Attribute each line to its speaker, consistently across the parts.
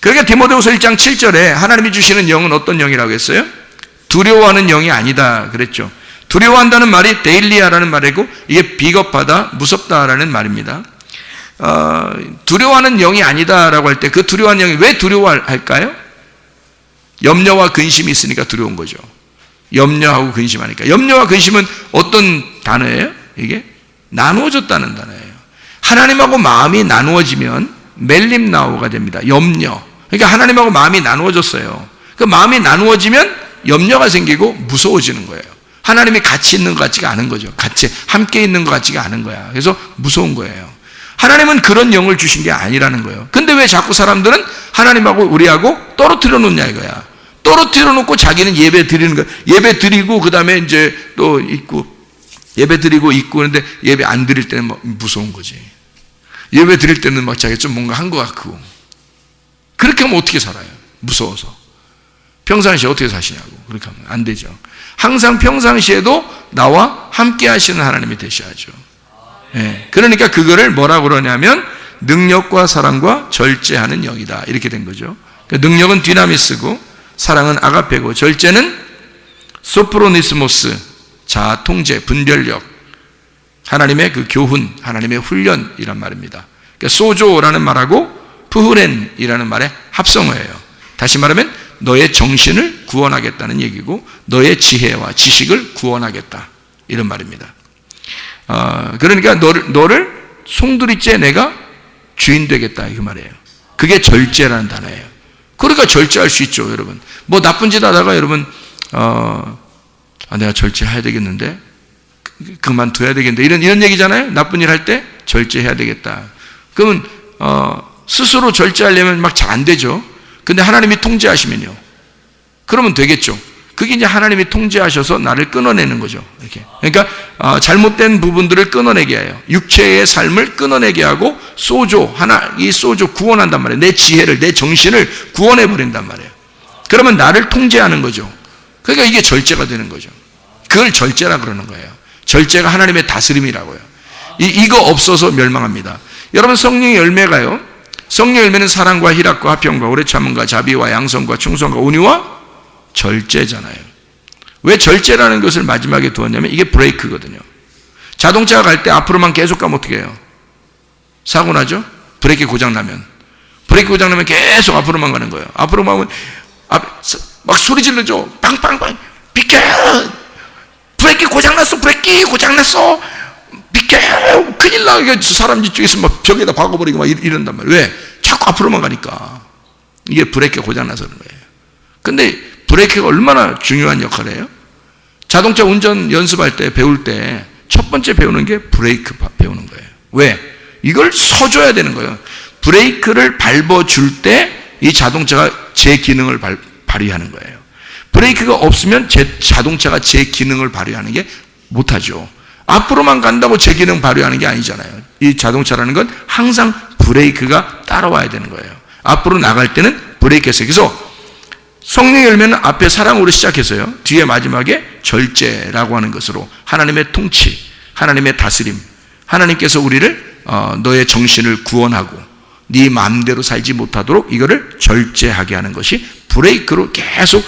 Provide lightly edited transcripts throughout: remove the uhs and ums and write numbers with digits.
Speaker 1: 그러니까 디모데후서 1장 7절에 하나님이 주시는 영은 어떤 영이라고 했어요? 두려워하는 영이 아니다 그랬죠. 두려워한다는 말이 데일리아라는 말이고 이게 비겁하다, 무섭다라는 말입니다. 두려워하는 영이 아니다라고 할 때 그 두려워하는 영이 왜 두려워할까요? 염려와 근심이 있으니까 두려운 거죠. 염려하고 근심하니까. 염려와 근심은 어떤 단어예요? 이게 나누어졌다는 단어예요. 하나님하고 마음이 나누어지면 멜림나오가 됩니다. 염려. 그러니까 하나님하고 마음이 나누어졌어요. 그 마음이 나누어지면 염려가 생기고 무서워지는 거예요. 하나님이 같이 있는 것 같지가 않은 거죠. 같이 함께 있는 것 같지가 않은 거야. 그래서 무서운 거예요. 하나님은 그런 영을 주신 게 아니라는 거예요. 근데 왜 자꾸 사람들은 하나님하고 우리하고 떨어뜨려 놓냐 이거야. 떨어뜨려 놓고 자기는 예배 드리는 거야. 예배 드리고 그 다음에 이제 또 있고 예배 드리고 있고 그런데 예배 안 드릴 때는 막 무서운 거지. 예배 드릴 때는 막 자기가 좀 뭔가 한 것 같고. 그렇게 하면 어떻게 살아요? 무서워서. 평상시에 어떻게 사시냐고. 그렇게 하면 안 되죠. 항상 평상시에도 나와 함께 하시는 하나님이 되셔야죠. 예. 그러니까 그거를 뭐라고 그러냐면 능력과 사랑과 절제하는 영이다. 이렇게 된 거죠. 능력은 디나미스고 사랑은 아가페고 절제는 소프로니스모스, 자아 통제, 분별력, 하나님의 그 교훈, 하나님의 훈련이란 말입니다. 그러니까 소조라는 말하고 푸흐렌이라는 말의 합성어예요. 다시 말하면 너의 정신을 구원하겠다는 얘기고 너의 지혜와 지식을 구원하겠다 이런 말입니다. 그러니까 너를 송두리째 내가 주인 되겠다 그 말이에요. 그게 절제라는 단어예요. 그러니까 절제할 수 있죠, 여러분. 뭐 나쁜 짓 하다가 여러분 내가 절제해야 되겠는데 그만둬야 되겠는데 이런 얘기잖아요. 나쁜 일 할 때 절제해야 되겠다. 그러면 스스로 절제하려면 막 잘 안 되죠. 근데 하나님이 통제하시면요, 그러면 되겠죠. 그게 이제 하나님이 통제하셔서 나를 끊어내는 거죠. 이렇게. 그러니까 잘못된 부분들을 끊어내게 해요. 육체의 삶을 끊어내게 하고 이 소조 구원한단 말이에요. 내 지혜를, 내 정신을 구원해 버린단 말이에요. 그러면 나를 통제하는 거죠. 그러니까 이게 절제가 되는 거죠. 그걸 절제라 그러는 거예요. 절제가 하나님의 다스림이라고요. 이거 없어서 멸망합니다. 여러분, 성령의 열매가요, 성령의 열매는 사랑과 희락과 화평과 오래 참음과 자비와 양성과 충성과 온유와 절제잖아요. 왜 절제라는 것을 마지막에 두었냐면 이게 브레이크거든요. 자동차가 갈 때 앞으로만 계속 가면 어떻게 해요? 사고 나죠? 브레이크 고장 나면 계속 앞으로만 가는 거예요. 앞으로만 가면 막 소리 질러죠. 빵빵빵 비켜! 브레이크 고장났어! 비켜! 큰일 나! 사람 뒤쪽에서 막 벽에다 박아버리고 막 이런단 말이에요. 왜? 자꾸 앞으로만 가니까. 이게 브레이크가 고장나서 그런 거예요. 근데 브레이크가 얼마나 중요한 역할을 해요? 자동차 운전 연습할 때, 배울 때 첫 번째 배우는 게 브레이크 배우는 거예요. 왜? 이걸 서줘야 되는 거예요. 브레이크를 밟아줄 때 이 자동차가 제 기능을 발휘하는 거예요. 브레이크가 없으면 자동차가 제 기능을 발휘하는 게 못하죠. 앞으로만 간다고 제 기능 발휘하는 게 아니잖아요. 이 자동차라는 건 항상 브레이크가 따라와야 되는 거예요. 앞으로 나갈 때는 브레이크가 있어요. 그래서 성령의 열매는 앞에 사랑으로 시작해서요, 뒤에 마지막에 절제라고 하는 것으로 하나님의 통치, 하나님의 다스림, 하나님께서 우리를 너의 정신을 구원하고 네 마음대로 살지 못하도록 이거를 절제하게 하는 것이 브레이크로 계속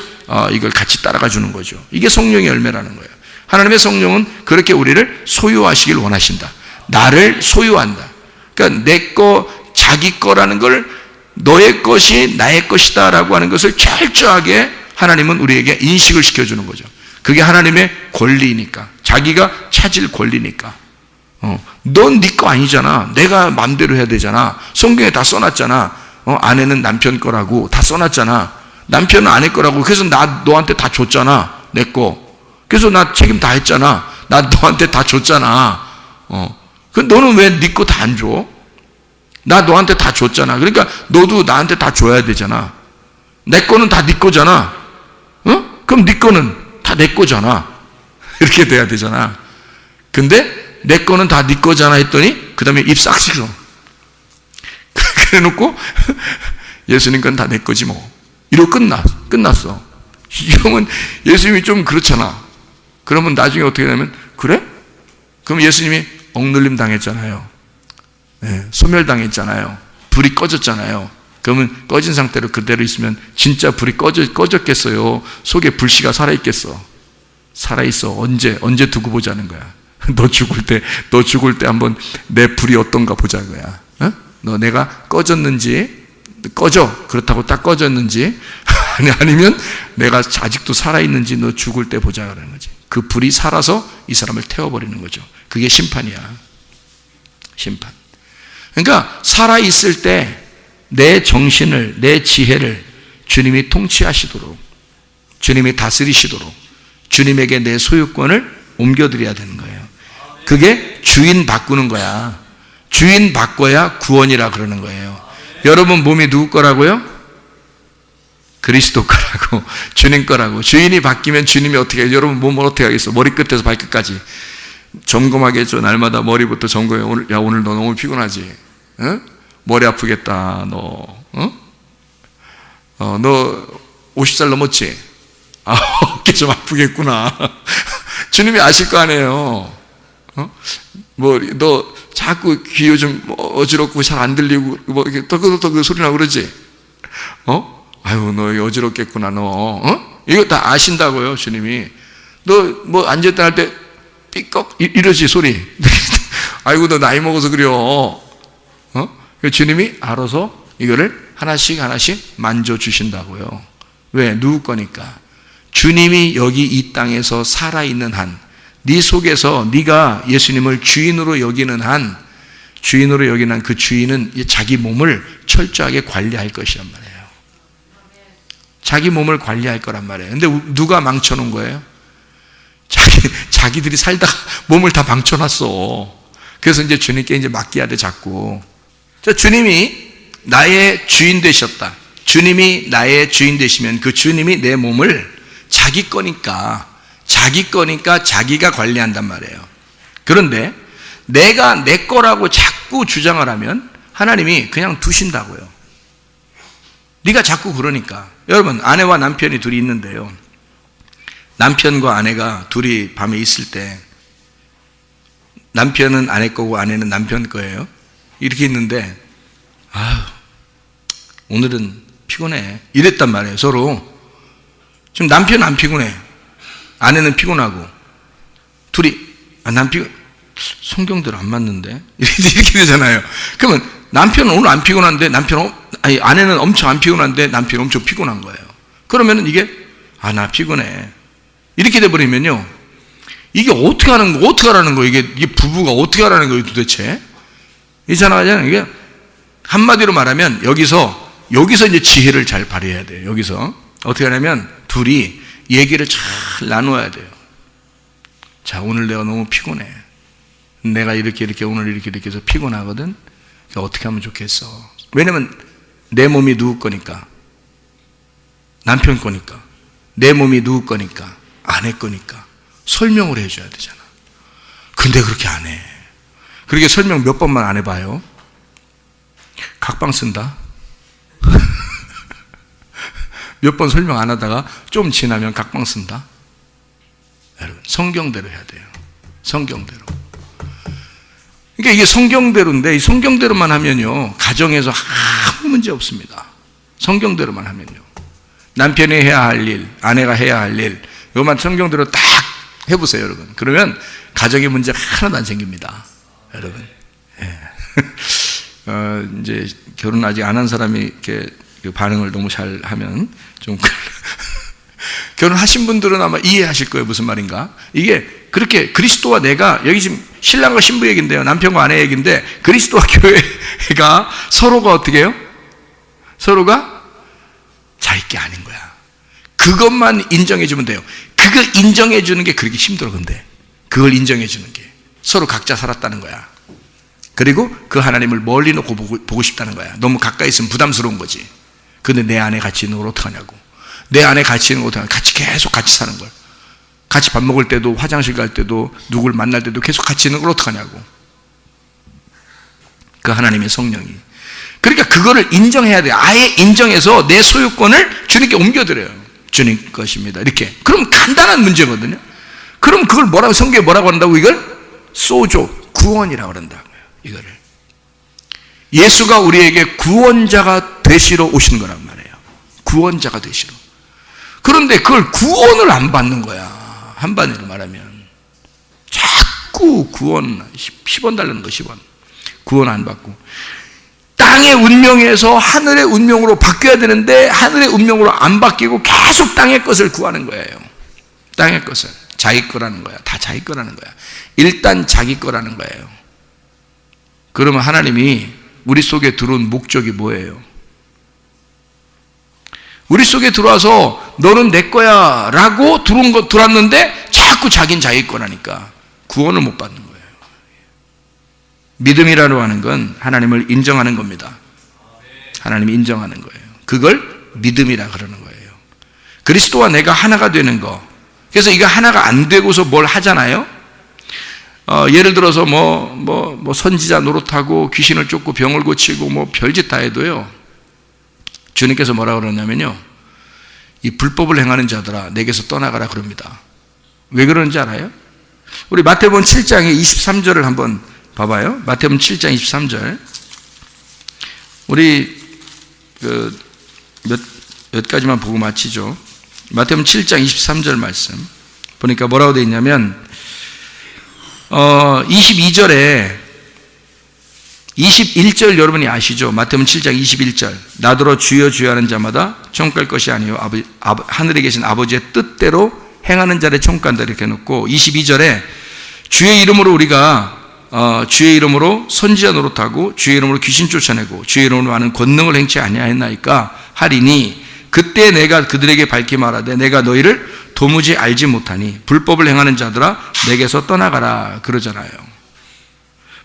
Speaker 1: 이걸 같이 따라가 주는 거죠. 이게 성령의 열매라는 거예요. 하나님의 성령은 그렇게 우리를 소유하시길 원하신다. 나를 소유한다. 그러니까 내 거, 자기 거라는 걸 너의 것이 나의 것이다 라고 하는 것을 철저하게 하나님은 우리에게 인식을 시켜주는 거죠. 그게 하나님의 권리니까, 자기가 찾을 권리니까. 넌 네 거 아니잖아. 내가 마음대로 해야 되잖아. 성경에 다 써놨잖아. 아내는 남편 거라고 다 써놨잖아. 남편은 아내 거라고. 그래서 나 너한테 다 줬잖아, 내 거. 그래서 나 책임 다 했잖아. 나 너한테 다 줬잖아. 그 너는 왜 네 거 다 안 줘? 나 너한테 다 줬잖아. 그러니까 너도 나한테 다 줘야 되잖아. 내 거는 다 네 거잖아. 그럼 네 거는 다 내 거잖아. 이렇게 돼야 되잖아. 근데 내 거는 다 네 거잖아 했더니 그 다음에 입 싹 씻어. 그래 놓고 예수님 건 다 내 거지 뭐. 이러고 끝났어. 이러면 예수님이 좀 그렇잖아. 그러면 나중에 어떻게 되냐면, 그래? 그럼 예수님이 억눌림 당했잖아요. 네, 소멸당했잖아요. 불이 꺼졌잖아요. 그러면 꺼진 상태로 그대로 있으면 진짜 불이 꺼졌겠어요? 속에 불씨가 살아있겠어? 살아있어. 언제 두고 보자는 거야. 너 죽을 때 한번 내 불이 어떤가 보자는 거야. 어? 너 내가 꺼졌는지, 그렇다고 딱 꺼졌는지, 아니면 내가 아직도 살아있는지 너 죽을 때 보자는 거지. 그 불이 살아서 이 사람을 태워버리는 거죠. 그게 심판이야. 심판. 그러니까 살아있을 때 내 정신을, 내 지혜를 주님이 통치하시도록, 주님이 다스리시도록 주님에게 내 소유권을 옮겨드려야 되는 거예요. 그게 주인 바꾸는 거야. 주인 바꿔야 구원이라 그러는 거예요. 여러분 몸이 누구 거라고요? 그리스도 거라고, 주님 거라고. 주인이 바뀌면 주님이 어떻게 해요? 여러분 몸을 어떻게 하겠어? 머리끝에서 발끝까지 점검하게 해줘. 날마다 머리부터 점검해. 오늘 너 너무 피곤하지? 어? 머리 아프겠다. 너 50살 넘었지? 어깨 좀 아프겠구나. 주님이 아실 거 아니에요. 너 자꾸 귀 요즘 어지럽고 잘 안 들리고 이렇게 떠그떠그 소리 나고 그러지? 아유, 너 어지럽겠구나, 너. 이거 다 아신다고요, 주님이. 너 앉았다 할 때 삐걱 이러지, 소리. 아이고, 너 나이 먹어서 그래요. 주님이 알아서 이거를 하나씩 만져주신다고요. 왜? 누구 거니까. 주님이 여기 이 땅에서 살아있는 한, 네 속에서 네가 예수님을 주인으로 여기는 한, 그 주인은 자기 몸을 철저하게 관리할 것이란 말이에요. 자기 몸을 관리할 거란 말이에요. 근데 누가 망쳐놓은 거예요? 자기들이 살다가 몸을 다 망쳐놨어. 그래서 이제 주님께 이제 맡겨야 돼, 자꾸. 자, 주님이 나의 주인 되셨다. 주님이 나의 주인 되시면 그 주님이 내 몸을 자기 거니까 자기가 관리한단 말이에요. 그런데 내가 내 거라고 자꾸 주장을 하면 하나님이 그냥 두신다고요. 네가 자꾸 그러니까. 여러분, 아내와 남편이 둘이 있는데요, 남편과 아내가 둘이 밤에 있을 때 남편은 아내 거고 아내는 남편 거예요. 이렇게 있는데, 오늘은 피곤해, 이랬단 말이에요. 서로. 지금 남편은 안 피곤해, 아내는 피곤하고, 둘이 난 피곤, 성경대로 안 맞는데, 이렇게 되잖아요. 그러면 남편은 오늘 안 피곤한데 아내는 엄청 안 피곤한데 남편은 엄청 피곤한 거예요. 그러면은 이게 나 피곤해, 이렇게 돼버리면요, 이게 어떻게 하라는 거예요? 이게 부부가 어떻게 하라는 거예요, 도대체? 이상하잖아요. 이게 한마디로 말하면 여기서 이제 지혜를 잘 발휘해야 돼요. 여기서 어떻게 하냐면 둘이 얘기를 잘 나눠야 돼요. 자, 오늘 내가 너무 피곤해. 내가 이렇게 오늘 이렇게 해서 피곤하거든. 어떻게 하면 좋겠어? 왜냐면 내 몸이 누구 거니까? 남편 거니까. 내 몸이 누구 거니까? 아내 거니까. 설명을 해줘야 되잖아. 근데 그렇게 안 해. 그렇게 설명 몇 번만 안 해봐요. 각방 쓴다. 몇 번 설명 안 하다가 좀 지나면 각방 쓴다. 여러분, 성경대로 해야 돼요. 성경대로. 그러니까 이게 성경대로인데, 이 성경대로만 하면요, 가정에서 아무 문제 없습니다. 성경대로만 하면요. 남편이 해야 할 일, 아내가 해야 할 일, 이것만 성경대로 딱 해보세요, 여러분. 그러면 가정의 문제가 하나도 안 생깁니다, 여러분. 예. 이제 결혼 아직 안 한 사람이 이렇게 반응을 너무 잘 하면 좀 결혼하신 분들은 아마 이해하실 거예요, 무슨 말인가. 이게 그렇게 그리스도와 내가, 여기 지금 신랑과 신부 얘기인데요, 남편과 아내 얘기인데, 그리스도와 교회가 서로가 어떻게 해요? 서로가 자기 게 아닌 거야. 그것만 인정해 주면 돼요. 그거 인정해 주는 게 그렇게 힘들어. 근데 그걸 인정해 주는 게 서로 각자 살았다는 거야. 그리고 그 하나님을 멀리 놓고 보고 싶다는 거야. 너무 가까이 있으면 부담스러운 거지. 근데 내 안에 같이 있는 걸 어떡하냐고. 내 안에 같이 있는 걸 어떡하냐고. 계속 같이 사는 걸. 같이 밥 먹을 때도, 화장실 갈 때도, 누굴 만날 때도 계속 같이 있는 걸 어떡하냐고. 그 하나님의 성령이. 그러니까 그거를 인정해야 돼요. 아예 인정해서 내 소유권을 주님께 옮겨드려요. 주님 것입니다, 이렇게. 그럼 간단한 문제거든요. 그럼 그걸 뭐라고, 성경에 뭐라고 한다고? 이걸 소조, 구원이라고 한다고요. 이거를 예수가 우리에게 구원자가 되시러 오시는 거란 말이에요. 구원자가 되시러. 그런데 그걸 구원을 안 받는 거야. 한마디로 말하면 자꾸 구원 10원 달라는 거. 10원 구원 안 받고 땅의 운명에서 하늘의 운명으로 바뀌어야 되는데 하늘의 운명으로 안 바뀌고 계속 땅의 것을 구하는 거예요. 땅의 것을 자기 거라는 거야. 다 자기 거라는 거야. 일단 자기 거라는 거예요. 그러면 하나님이 우리 속에 들어온 목적이 뭐예요? 우리 속에 들어와서 너는 내 거야 라고 들어왔는데 자꾸 자긴 자기 거라니까 구원을 못 받는 거예요. 믿음이라고 하는 건 하나님을 인정하는 겁니다. 하나님이 인정하는 거예요. 그걸 믿음이라 그러는 거예요. 그리스도와 내가 하나가 되는 거. 그래서 이거 하나가 안 되고서 뭘 하잖아요. 예를 들어서 뭐 선지자 노릇하고 귀신을 쫓고 병을 고치고 뭐 별짓 다 해도요. 주님께서 뭐라 그러냐면요. 이 불법을 행하는 자들아 내게서 떠나가라 그럽니다. 왜 그러는지 알아요? 우리 마태복음 7장의 23절을 한번 봐봐요. 마태복음 7장 23절. 우리 몇 가지만 보고 마치죠. 마태복음 7장 23절 말씀 보니까 뭐라고 되어 있냐면 22절에 21절 여러분이 아시죠? 마태복음 7장 21절 나더러 주여 주여 하는 자마다 천국 갈 것이 아니요 하늘에 계신 아버지의 뜻대로 행하는 자를 천국 간다 이렇게 해놓고 22절에 주의 이름으로 우리가 주의 이름으로 선지자 노릇하고 주의 이름으로 귀신 쫓아내고 주의 이름으로 많은 권능을 행치 아니하였나이까 하리니 그때 내가 그들에게 밝히 말하되 내가 너희를 도무지 알지 못하니 불법을 행하는 자들아 내게서 떠나가라 그러잖아요.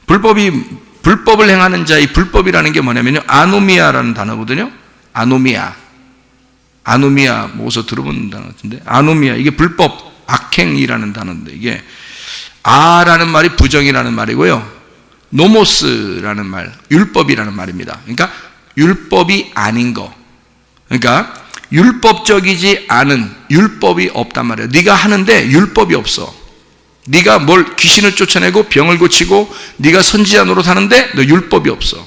Speaker 1: 불법을 행하는 자, 이 불법이라는 게 뭐냐면요 아노미아라는 단어거든요. 아노미아 뭐서 들어본 단어 같은데 아노미아 이게 불법 악행이라는 단어인데 이게 아라는 말이 부정이라는 말이고요 노모스라는 말 율법이라는 말입니다. 그러니까 율법이 아닌 거, 그러니까 율법적이지 않은 율법이 없단 말이에요. 네가 하는데 율법이 없어. 네가 뭘 귀신을 쫓아내고 병을 고치고 네가 선지자 노릇하는데 너 율법이 없어.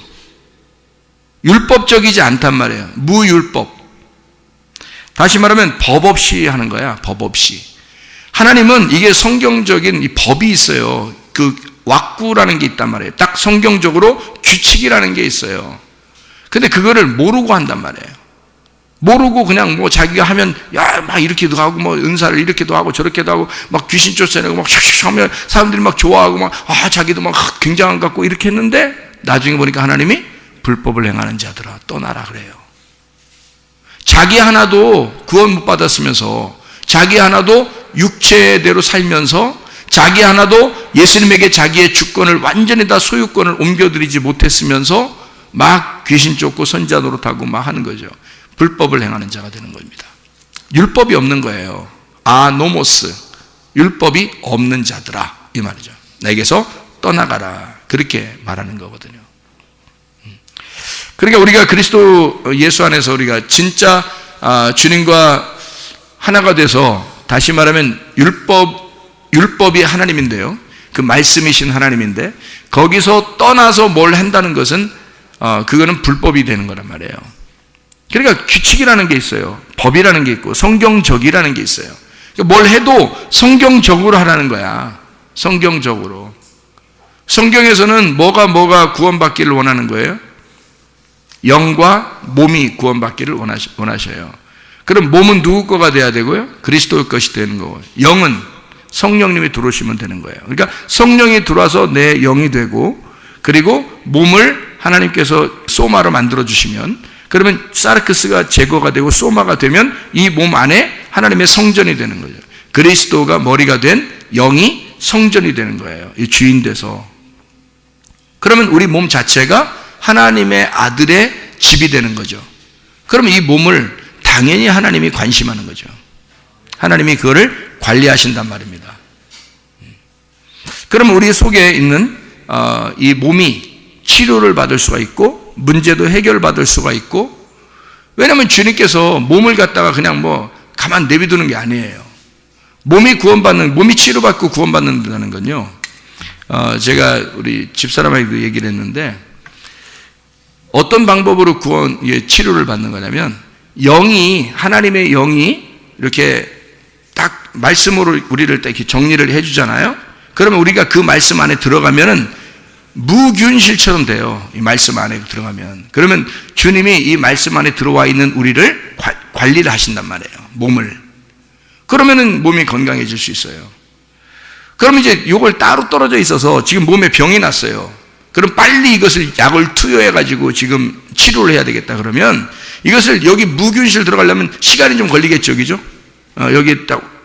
Speaker 1: 율법적이지 않단 말이에요. 무율법. 다시 말하면 법 없이 하는 거야. 법 없이. 하나님은 이게 성경적인 이 법이 있어요. 그 왁구라는 게 있단 말이에요. 딱 성경적으로 규칙이라는 게 있어요. 근데 그거를 모르고 한단 말이에요. 모르고 그냥 뭐 자기가 하면 야 막 이렇게도 하고 뭐 은사를 이렇게도 하고 저렇게도 하고 막 귀신 쫓아내고 막 슉슉 하면 사람들이 막 좋아하고 막 자기도 막 굉장한 것 같고 이렇게 했는데 나중에 보니까 하나님이 불법을 행하는 자들아 떠나라 그래요. 자기 하나도 구원 못 받았으면서 자기 하나도 육체대로 살면서 자기 하나도 예수님에게 자기의 주권을 완전히 다 소유권을 옮겨드리지 못했으면서 막 귀신 쫓고 선지자 노릇하고 막 하는 거죠. 불법을 행하는 자가 되는 겁니다. 율법이 없는 거예요. 아노모스 율법이 없는 자들아 이 말이죠. 내게서 떠나가라 그렇게 말하는 거거든요. 그러니까 우리가 그리스도 예수 안에서 우리가 진짜 주님과 하나가 돼서 다시 말하면 율법이 하나님인데요. 그 말씀이신 하나님인데 거기서 떠나서 뭘 한다는 것은 그거는 불법이 되는 거란 말이에요. 그러니까 규칙이라는 게 있어요. 법이라는 게 있고 성경적이라는 게 있어요. 그러니까 뭘 해도 성경적으로 하라는 거야. 성경적으로. 성경에서는 뭐가 구원받기를 원하는 거예요? 영과 몸이 구원받기를 원하셔요. 그럼 몸은 누구 거가 돼야 되고요? 그리스도의 것이 되는 거고 영은 성령님이 들어오시면 되는 거예요. 그러니까 성령이 들어와서 내 영이 되고 그리고 몸을 하나님께서 소마로 만들어주시면 그러면 사르크스가 제거가 되고 소마가 되면 이 몸 안에 하나님의 성전이 되는 거죠. 그리스도가 머리가 된 영이 성전이 되는 거예요. 이 주인 돼서. 그러면 우리 몸 자체가 하나님의 아들의 집이 되는 거죠. 그러면 이 몸을 당연히 하나님이 관심하는 거죠. 하나님이 그거를 관리하신단 말입니다. 그러면 우리 속에 있는 이 몸이 치료를 받을 수가 있고 문제도 해결받을 수가 있고 왜냐하면 주님께서 몸을 갖다가 그냥 뭐 가만 내비두는 게 아니에요. 몸이 치료받고 구원받는다는 건요. 제가 우리 집사람에게도 얘기를 했는데 어떤 방법으로 치료를 받는 거냐면, 하나님의 영이 이렇게 딱 말씀으로 우리를 딱 이렇게 정리를 해주잖아요. 그러면 우리가 그 말씀 안에 들어가면은 무균실처럼 돼요. 이 말씀 안에 들어가면. 그러면 주님이 이 말씀 안에 들어와 있는 우리를 관리를 하신단 말이에요. 몸을. 그러면은 몸이 건강해질 수 있어요. 그러면 이제 이걸 따로 떨어져 있어서 지금 몸에 병이 났어요. 그럼 빨리 이것을 약을 투여해가지고 지금 치료를 해야 되겠다. 그러면 이것을 여기 무균실 들어가려면 시간이 좀 걸리겠죠. 그죠? 여기 딱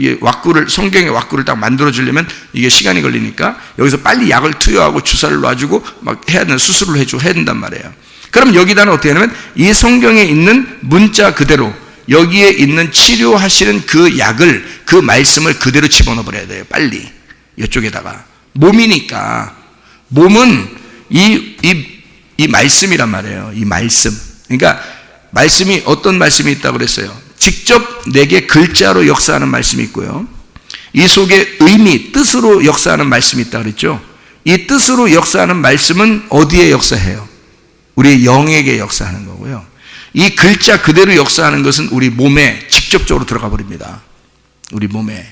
Speaker 1: 성경의 왁구를 딱 만들어주려면 이게 시간이 걸리니까 여기서 빨리 약을 투여하고 주사를 놔주고 막 해야 되는 수술을 해야 된단 말이에요. 그럼 여기다는 어떻게 하냐면 이 성경에 있는 문자 그대로 여기에 있는 치료하시는 그 약을, 그 말씀을 그대로 집어넣어 버려야 돼요. 빨리. 이쪽에다가. 몸이니까. 몸은 이 말씀이란 말이에요. 이 말씀. 그러니까 말씀이 어떤 말씀이 있다고 그랬어요? 직접 내게 글자로 역사하는 말씀이 있고요. 이 속에 의미, 뜻으로 역사하는 말씀이 있다고 그랬죠. 이 뜻으로 역사하는 말씀은 어디에 역사해요? 우리 영에게 역사하는 거고요. 이 글자 그대로 역사하는 것은 우리 몸에 직접적으로 들어가 버립니다. 우리 몸에.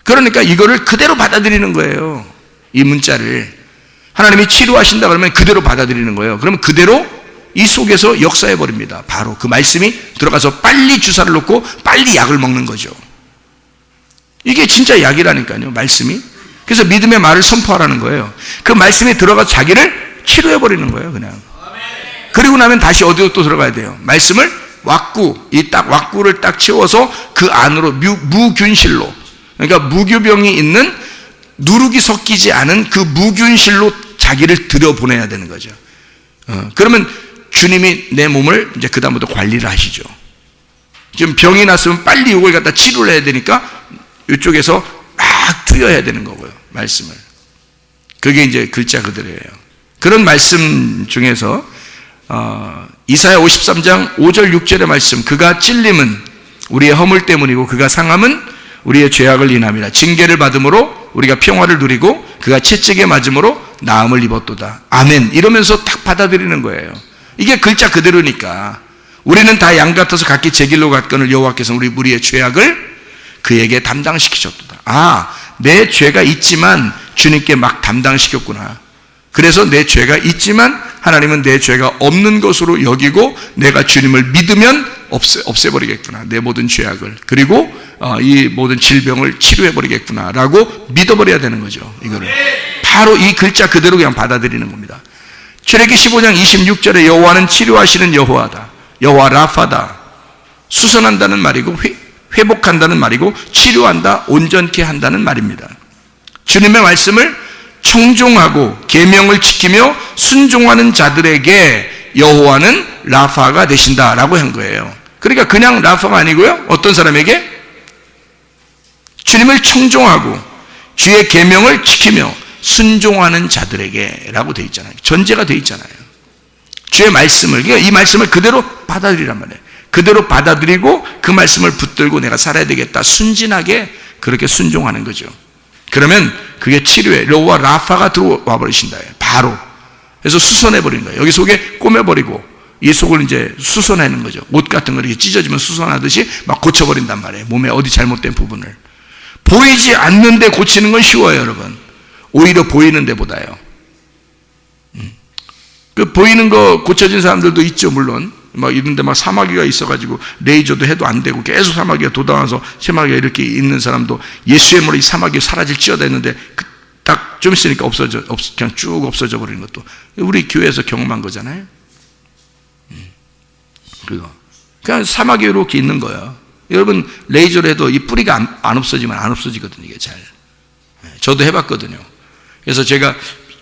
Speaker 1: 그러니까 이거를 그대로 받아들이는 거예요. 이 문자를. 하나님이 치료하신다 그러면 그대로 받아들이는 거예요. 그러면 그대로 이 속에서 역사해 버립니다. 바로 그 말씀이 들어가서 빨리 주사를 놓고 빨리 약을 먹는 거죠. 이게 진짜 약이라니까요. 말씀이. 그래서 믿음의 말을 선포하라는 거예요. 그 말씀이 들어가서 자기를 치료해 버리는 거예요. 그냥. 그리고 나면 다시 어디로 또 들어가야 돼요? 말씀을 왁구를 딱 채워서 그 안으로 무균실로, 그러니까 무교병이 있는 누룩이 섞이지 않은 그 무균실로 자기를 들여보내야 되는 거죠. 그러면 주님이 내 몸을 이제 그다음부터 관리를 하시죠. 지금 병이 났으면 빨리 이걸 갖다 치료를 해야 되니까 이쪽에서 막 투여해야 되는 거고요. 말씀을. 그게 이제 글자 그대로예요. 그런 말씀 중에서 이사야 53장 5절 6절의 말씀, 그가 찔림은 우리의 허물 때문이고 그가 상함은 우리의 죄악을 인함이라. 징계를 받음으로 우리가 평화를 누리고 그가 채찍에 맞음으로 나음을 입었도다. 아멘. 이러면서 딱 받아들이는 거예요. 이게 글자 그대로니까. 우리는 다 양 같아서 각기 제 길로 갔거늘 여호와께서 우리의 죄악을 그에게 담당시키셨도다. 내 죄가 있지만 주님께 막 담당시켰구나. 그래서 내 죄가 있지만 하나님은 내 죄가 없는 것으로 여기고 내가 주님을 믿으면 없애버리겠구나. 내 모든 죄악을. 그리고 이 모든 질병을 치료해버리겠구나 라고 믿어버려야 되는 거죠. 이거를. 바로 이 글자 그대로 그냥 받아들이는 겁니다. 출애기 15장 26절에 여호와는 치료하시는 여호와다. 여호와 라파다. 수선한다는 말이고 회복한다는 말이고 치료한다, 온전케 한다는 말입니다. 주님의 말씀을 청종하고 계명을 지키며 순종하는 자들에게 여호와는 라파가 되신다라고 한 거예요. 그러니까 그냥 라파가 아니고요. 어떤 사람에게? 주님을 청종하고 주의 계명을 지키며 순종하는 자들에게라고 되어 있잖아요. 전제가 되어 있잖아요. 주의 말씀을, 그러니까 이 말씀을 그대로 받아들이란 말이에요. 그대로 받아들이고 그 말씀을 붙들고 내가 살아야 되겠다. 순진하게 그렇게 순종하는 거죠. 그러면 그게 치료에 여호와 라파가 들어와 버리신다. 바로. 그래서 수선해 버리는 거예요. 여기 속에 꼬매버리고 이 속을 이제 수선하는 거죠. 옷 같은 거 이렇게 찢어지면 수선하듯이 막 고쳐버린단 말이에요. 몸에 어디 잘못된 부분을. 보이지 않는데 고치는 건 쉬워요, 여러분. 오히려 보이는 데보다요. 그 보이는 거 고쳐진 사람들도 있죠, 물론. 막 이런데 막 사마귀가 있어가지고 레이저도 해도 안 되고 계속 사마귀가 돋아와서 사마귀가 이렇게 있는 사람도 예수의 이름으로 이 사마귀 사라질 찌어댔는데 딱 좀 있으니까 그냥 쭉 없어져 버리는 것도 우리 교회에서 경험한 거잖아요. 그냥 사마귀 이렇게 있는 거야. 여러분 레이저로 해도 이 뿌리가 안 없어지면 안 없어지거든요. 이게 잘. 저도 해봤거든요. 그래서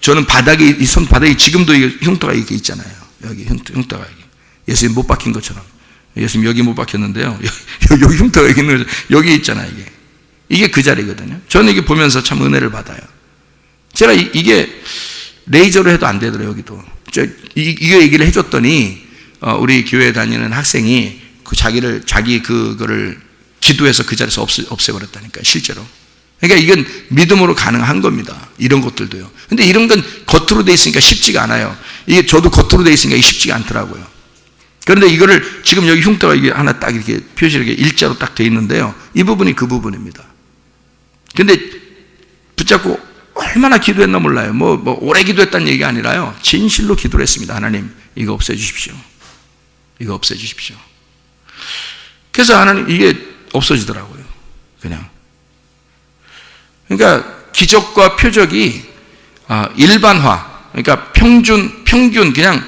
Speaker 1: 저는 바닥에 이 손 바닥에 지금도 이게 흉터가 이렇게 있잖아요. 여기 흉터가 이게. 예수님 못 박힌 것처럼. 예수님 여기 못 박혔는데요. 여기 흉터가 여기 있는 거죠. 여기 있잖아요. 이게 그 자리거든요. 저는 이게 보면서 참 은혜를 받아요. 제가 이게 레이저로 해도 안 되더라고요. 여기도. 이거 얘기를 해줬더니 우리 교회 다니는 학생이 자기 그거를 기도해서 그 자리에서 없애버렸다니까요. 실제로. 그러니까 이건 믿음으로 가능한 겁니다. 이런 것들도요. 근데 이런 건 겉으로 돼 있으니까 쉽지가 않아요. 이게 저도 겉으로 돼 있으니까 쉽지가 않더라고요. 그런데 이거를 지금 여기 흉터가 이게 하나 딱 이렇게 표시를 이렇게 일자로 딱 돼 있는데요. 이 부분이 그 부분입니다. 근데 붙잡고 얼마나 기도했나 몰라요. 뭐 오래 기도했다는 얘기가 아니라요. 진실로 기도를 했습니다. 하나님, 이거 없애주십시오. 이거 없애주십시오. 그래서 하나님, 이게 없어지더라고요. 그냥. 그러니까 기적과 표적이 일반화, 그러니까 평균 그냥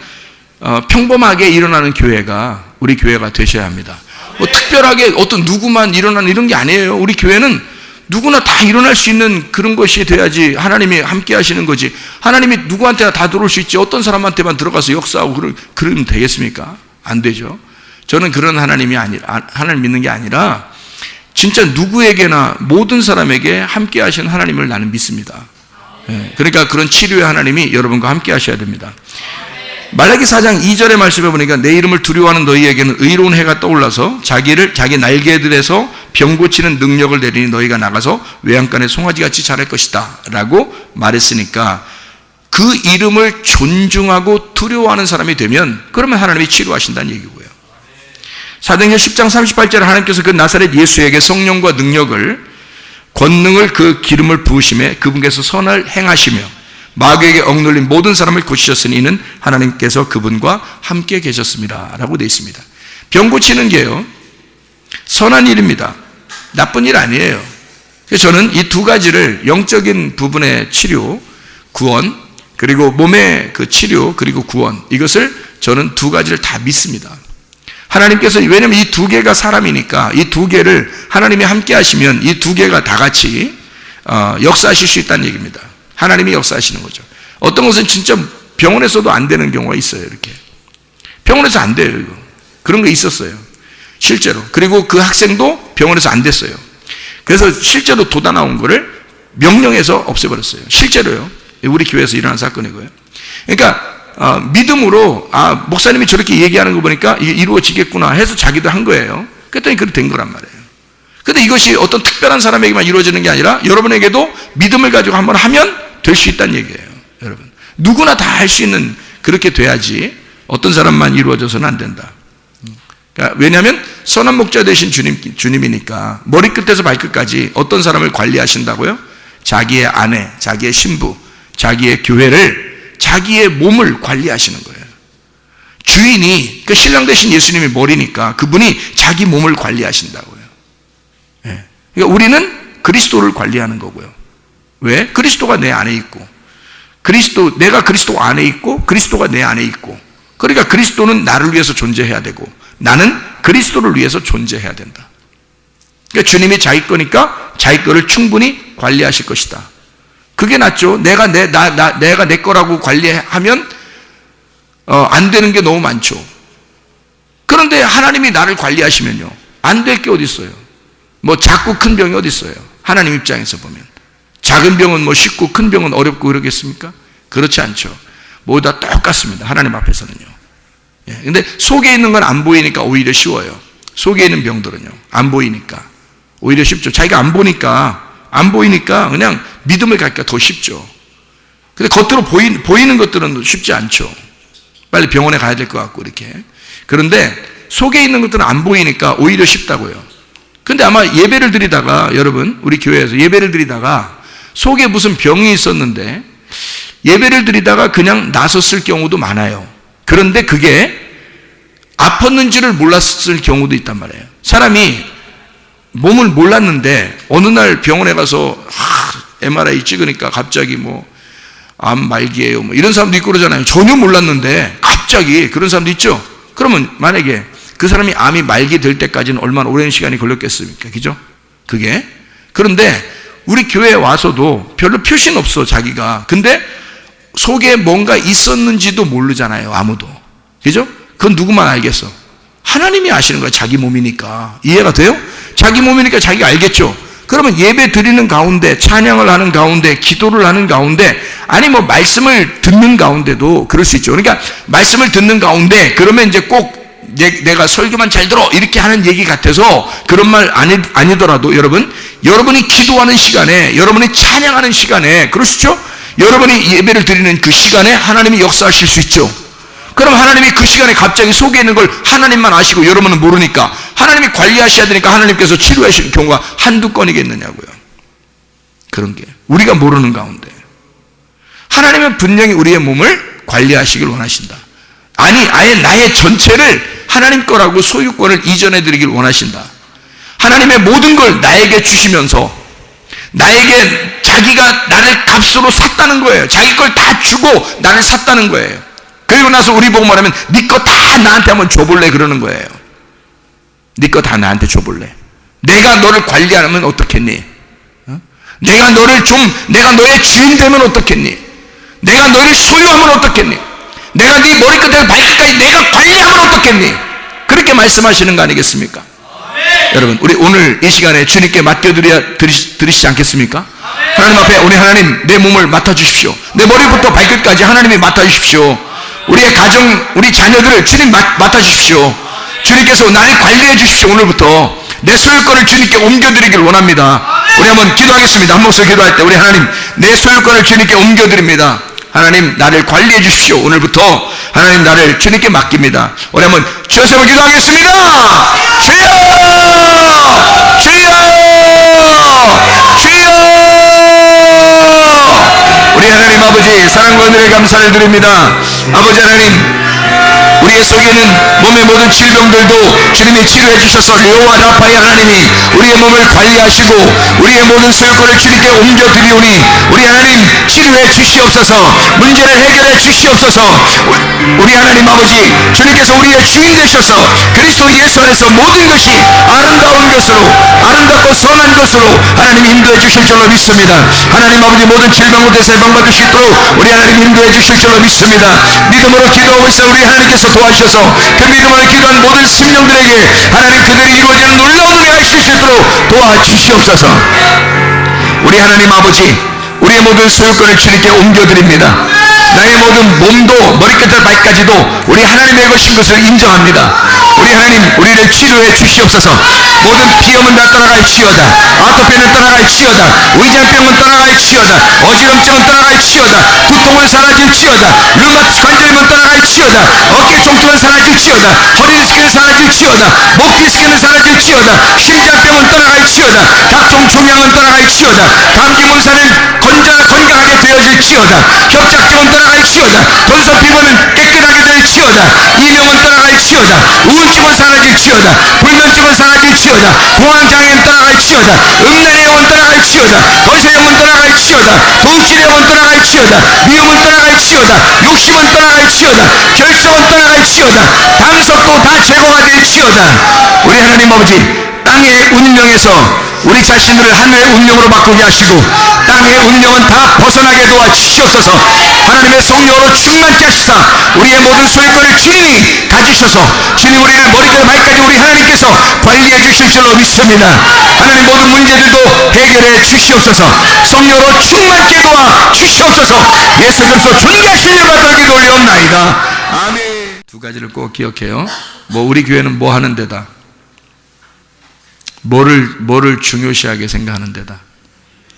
Speaker 1: 평범하게 일어나는 교회가 우리 교회가 되셔야 합니다. 뭐 특별하게 어떤 누구만 일어나는 이런 게 아니에요. 우리 교회는 누구나 다 일어날 수 있는 그런 것이 돼야지 하나님이 함께 하시는 거지. 하나님이 누구한테나 다 들어올 수 있지 어떤 사람한테만 들어가서 역사하고 그러면 되겠습니까? 안 되죠. 저는 그런 하나님이 하나님 믿는 게 아니라 진짜 누구에게나 모든 사람에게 함께 하시는 하나님을 나는 믿습니다. 그러니까 그런 치료의 하나님이 여러분과 함께 하셔야 됩니다. 말라기 4장 2절의 말씀에 보니까 내 이름을 두려워하는 너희에게는 의로운 해가 떠올라서 자기 날개들에서 병 고치는 능력을 내리니 너희가 나가서 외양간에 송아지같이 자랄 것이다 라고 말했으니까 그 이름을 존중하고 두려워하는 사람이 되면 그러면 하나님이 치료하신다는 얘기고요. 사도행전 10장 38절에 하나님께서 그 나사렛 예수에게 성령과 능력을 권능을 그 기름을 부으심에 그분께서 선을 행하시며 마귀에게 억눌린 모든 사람을 고치셨으니 이는 하나님께서 그분과 함께 계셨습니다 라고 되어 있습니다. 병 고치는 게요 선한 일입니다. 나쁜 일 아니에요. 그래서 저는 이 두 가지를 영적인 부분의 치료, 구원, 그리고 몸의 그 치료, 그리고 구원, 이것을 저는 두 가지를 다 믿습니다. 하나님께서, 왜냐하면 이 두 개가 사람이니까 이 두 개를 하나님이 함께 하시면 이 두 개가 다 같이 역사하실 수 있다는 얘기입니다. 하나님이 역사하시는 거죠. 어떤 것은 진짜 병원에서도 안 되는 경우가 있어요. 이렇게 병원에서 안 돼요. 이거. 그런 거 있었어요. 실제로. 그리고 그 학생도 병원에서 안 됐어요. 그래서 실제로 돋아 나온 거를 명령해서 없애버렸어요. 실제로요. 우리 교회에서 일어난 사건이고요. 그러니까 믿음으로 목사님이 저렇게 얘기하는 거 보니까 이게 이루어지겠구나 해서 자기도 한 거예요. 그랬더니 그렇게 된 거란 말이에요. 근데 이것이 어떤 특별한 사람에게만 이루어지는 게 아니라 여러분에게도 믿음을 가지고 한번 하면 될 수 있다는 얘기예요. 여러분, 누구나 다 할 수 있는, 그렇게 돼야지 어떤 사람만 이루어져서는 안 된다. 그러니까 왜냐하면 선한 목자 되신 주님이니까 머리끝에서 발끝까지 어떤 사람을 관리하신다고요? 자기의 아내, 자기의 신부, 자기의 교회를, 자기의 몸을 관리하시는 거예요. 주인이, 그 신랑 되신 예수님이 머리니까 그분이 자기 몸을 관리하신다고요. 그러니까 우리는 그리스도를 관리하는 거고요. 왜? 그리스도가 내 안에 있고, 내가 그리스도 안에 있고, 그리스도가 내 안에 있고, 그러니까 그리스도는 나를 위해서 존재해야 되고, 나는 그리스도를 위해서 존재해야 된다. 그러니까 주님이 자기 거니까 자기 거를 충분히 관리하실 것이다. 그게 낫죠. 내가 내 거라고 관리하면 안 되는 게 너무 많죠. 그런데 하나님이 나를 관리하시면요, 안 될 게 어디 있어요? 뭐 작고 큰 병이 어디 있어요? 하나님 입장에서 보면 작은 병은 뭐 쉽고 큰 병은 어렵고 그러겠습니까? 그렇지 않죠. 모두 다 똑같습니다. 하나님 앞에서는요. 근데 속에 있는 건 안 보이니까 오히려 쉬워요. 속에 있는 병들은요, 안 보이니까 오히려 쉽죠. 자기가 안 보이니까 그냥 믿음을 갖기가 더 쉽죠. 근데 겉으로 보이는 것들은 쉽지 않죠. 빨리 병원에 가야 될 것 같고 이렇게. 그런데 속에 있는 것들은 안 보이니까 오히려 쉽다고요. 근데 아마 예배를 드리다가, 여러분, 우리 교회에서 예배를 드리다가 속에 무슨 병이 있었는데 예배를 드리다가 그냥 나섰을 경우도 많아요. 그런데 그게 아팠는지를 몰랐을 경우도 있단 말이에요. 사람이 몸을 몰랐는데 어느 날 병원에 가서 MRI 찍으니까 갑자기 뭐 암 말기예요, 뭐 이런 사람도 있고 그러잖아요. 전혀 몰랐는데 갑자기 그런 사람도 있죠. 그러면 만약에 그 사람이 암이 말기 될 때까지는 얼마나 오랜 시간이 걸렸겠습니까? 그죠? 그게. 그런데 우리 교회에 와서도 별로 표시는 없어, 자기가. 근데 속에 뭔가 있었는지도 모르잖아요, 아무도. 그죠? 그건 누구만 알겠어? 하나님이 아시는 거야, 자기 몸이니까. 이해가 돼요? 자기 몸이니까 자기가 알겠죠? 그러면 예배 드리는 가운데, 찬양을 하는 가운데, 기도를 하는 가운데, 아니 뭐 말씀을 듣는 가운데도 그럴 수 있죠. 그러니까 말씀을 듣는 가운데 그러면 이제 꼭 내가 설교만 잘 들어 이렇게 하는 얘기 같아서 그런 말 아니더라도 여러분이 기도하는 시간에, 여러분이 찬양하는 시간에, 그러시죠? 여러분이 예배를 드리는 그 시간에 하나님이 역사하실 수 있죠. 그럼 하나님이 그 시간에 갑자기 속에 있는 걸 하나님만 아시고 여러분은 모르니까 하나님이 관리하셔야 되니까 하나님께서 치료하시는 경우가 한두 건이겠느냐고요. 그런 게 우리가 모르는 가운데 하나님은 분명히 우리의 몸을 관리하시길 원하신다. 아니, 아예 나의 전체를 하나님 거라고 소유권을 이전해 드리길 원하신다. 하나님의 모든 걸 나에게 주시면서 나에게 자기가 나를 값으로 샀다는 거예요. 자기 걸 다 주고 나를 샀다는 거예요. 그리고 나서 우리 보고 말하면 네 거 다 나한테 한번 줘볼래 그러는 거예요. 네 거 다 나한테 줘볼래. 내가 너를 관리하면 어떻겠니? 내가 너의 주인 되면 어떻겠니? 내가 너를 소유하면 어떻겠니? 내가 네 머리끝에서 발끝까지 내가 관리하면 어떻겠니? 그렇게 말씀하시는 거 아니겠습니까? 여러분, 우리 오늘 이 시간에 주님께 맡겨드리시지 않겠습니까? 하나님 앞에 우리 하나님 내 몸을 맡아주십시오. 내 머리부터 발끝까지 하나님이 맡아주십시오. 우리의 가정, 우리 자녀들을 주님 맡아주십시오. 주님께서 나를 관리해 주십시오. 오늘부터 내 소유권을 주님께 옮겨드리길 원합니다. 우리 한번 기도하겠습니다. 한 목소리 기도할 때 우리 하나님 내 소유권을 주님께 옮겨드립니다. 하나님 나를 관리해 주십시오. 오늘부터 하나님 나를 주님께 맡깁니다. 우리 한번 주여서 기도하겠습니다. 주여! 주여! 주여! 우리 하나님 아버지 사랑과 은혜를 감사를 드립니다. 아버지 하나님, 우리의 속에는 몸의 모든 질병들도 주님이 치료해 주셔서 료와 라파의 하나님이 우리의 몸을 관리하시고 우리의 모든 소유권을 주님께 옮겨드리오니 우리 하나님 치료해 주시옵소서. 문제를 해결해 주시옵소서. 우리 하나님 아버지, 주님께서 우리의 주인 되셔서 그리스도 예수 안에서 모든 것이 아름다운 것으로, 아름답고 선한 것으로 하나님 인도해 주실 줄로 믿습니다. 하나님 아버지, 모든 질병부터 해방받을 수 있도록 우리 하나님 인도해 주실 줄로 믿습니다. 믿음으로 기도하고 있어 우리 하나님께서 도와주셔서 그 믿음으로 기도한 모든 심령들에게 하나님 그들이 이루어지는 놀라운 은혜가 있을 수 있도록 도와주시옵소서. 우리 하나님 아버지, 우리의 모든 소유권을 주님께 옮겨드립니다. 나의 모든 몸도 머리끝부터 발까지도 우리 하나님의 것인 것을 인정합니다. 우리 하나님, 우리를 치료해 주시옵소서. 모든 비염은 다 떠나갈지어다. 아토피는 떠나갈지어다. 위장병은 떠나갈지어다. 어지럼증은 떠나갈지어다. 두통은 사라질지어다. 류마티스 관절염은 떠나갈지어다. 어깨 통증은 사라질지어다. 허리 디스크는 사라질지어다. 목 디스크는 사라질지어다. 심장병은 떠나갈지어다. 각종 종양은 떠나갈지어다. 감기 문사는 건강하게 되어질지어다. 협착증은 떠나갈지어다. 돈성 피부는 깨끗하게 될지어다. 이명은 떠나갈지어다. 우울증은 사라질지어다. 불면증은 사라질지어다. 공황장애는 떠나갈지어다. 음란의 영은 떠나갈지어다. 거실의 영은 떠나갈지어다. 도둑질의 영은 떠나갈지어다. 미움은 떠나갈지어다. 욕심은 떠나갈지어다. 결석은 떠나갈지어다. 담석도 다 제거가 될지어다. 우리 하나님 아버지, 땅의 운명에서 우리 자신들을 하늘의 운명으로 바꾸게 하시고 땅의 운명은 다 벗어나게 도와주시옵소서. 하나님의 성령으로 충만케 하시사 우리의 모든 소유권을 주님이 가지셔서 주님 우리를 머리부터 발까지 우리 하나님께서 관리해 주실 줄로 믿습니다. 하나님, 모든 문제들도 해결해 주시옵소서. 성령으로 충만케 도와주시옵소서. 예수 그리스도 존귀하신 이름으로 받들기 올려옵나이다. 아멘. 두 가지를 꼭 기억해요. 우리 교회는 뭐 하는 데다, 뭐를 중요시하게 생각하는 데다.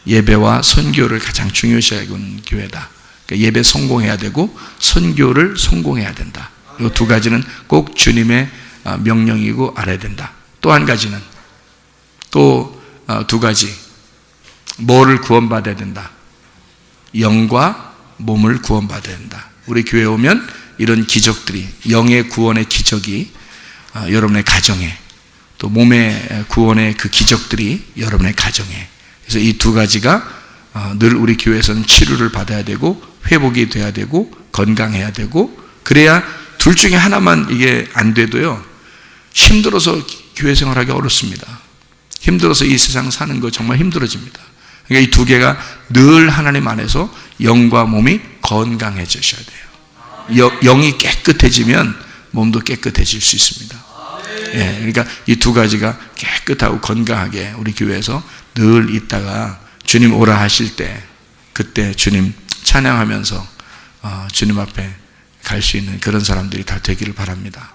Speaker 1: 예배와 선교를 가장 중요시하는 교회다. 그러니까 예배 성공해야 되고 선교를 성공해야 된다. 이 두 가지는 꼭 주님의 명령이고 알아야 된다. 또 한 가지는, 또 두 가지, 뭐를 구원받아야 된다. 영과 몸을 구원받아야 된다. 우리 교회에 오면 이런 기적들이, 영의 구원의 기적이 여러분의 가정에, 또 몸의 구원의 그 기적들이 여러분의 가정에, 그래서 이 두 가지가 늘 우리 교회에서는 치료를 받아야 되고 회복이 돼야 되고 건강해야 되고, 그래야 둘 중에 하나만 이게 안 돼도요, 힘들어서 교회 생활하기 어렵습니다. 힘들어서 이 세상 사는 거 정말 힘들어집니다. 그러니까 이 두 개가 늘 하나님 안에서 영과 몸이 건강해지셔야 돼요. 영이 깨끗해지면 몸도 깨끗해질 수 있습니다. 예, 그러니까 이 두 가지가 깨끗하고 건강하게 우리 교회에서 늘 있다가 주님 오라 하실 때, 그때 주님 찬양하면서 주님 앞에 갈 수 있는 그런 사람들이 다 되기를 바랍니다.